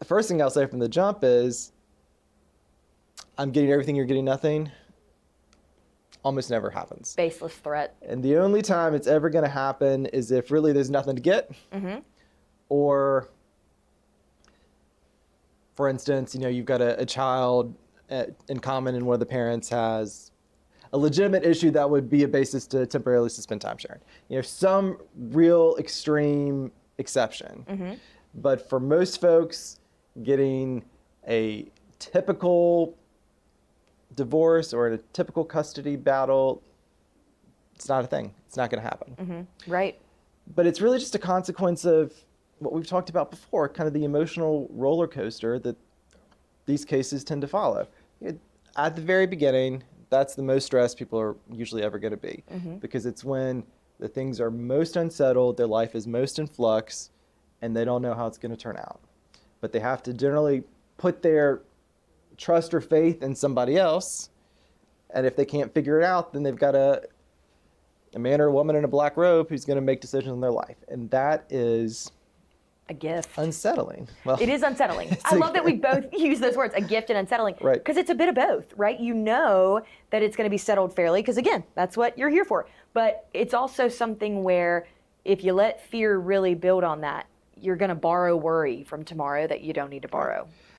first thing I'll say from the jump is, I'm getting everything, you're getting nothing, almost never happens. Baseless threat. And the only time it's ever going to happen is if really there's nothing to get, or, for instance, you've got a child in common and one of the parents has a legitimate issue that would be a basis to temporarily suspend time sharing. Some real extreme exception. But for most folks, getting a typical divorce or a typical custody battle, it's not a thing. It's not going to happen. Right. But it's really just a consequence of what we've talked about before, kind of the emotional roller coaster that these cases tend to follow. At the very beginning, that's the most stressed people are usually ever going to be, because it's when the things are most unsettled, their life is most in flux, and they don't know how it's going to turn out. But they have to generally put their trust or faith in somebody else, and if they can't figure it out, then they've got a man or a woman in a black robe who's going to make decisions in their life, and that is a gift. Unsettling. Well, it is unsettling. I love that we both use those words, a gift and unsettling, right? Because it's a bit of both, right? You know that it's going to be settled fairly, because again, that's what you're here for. But it's also something where if you let fear really build on that, you're going to borrow worry from tomorrow that you don't need to borrow.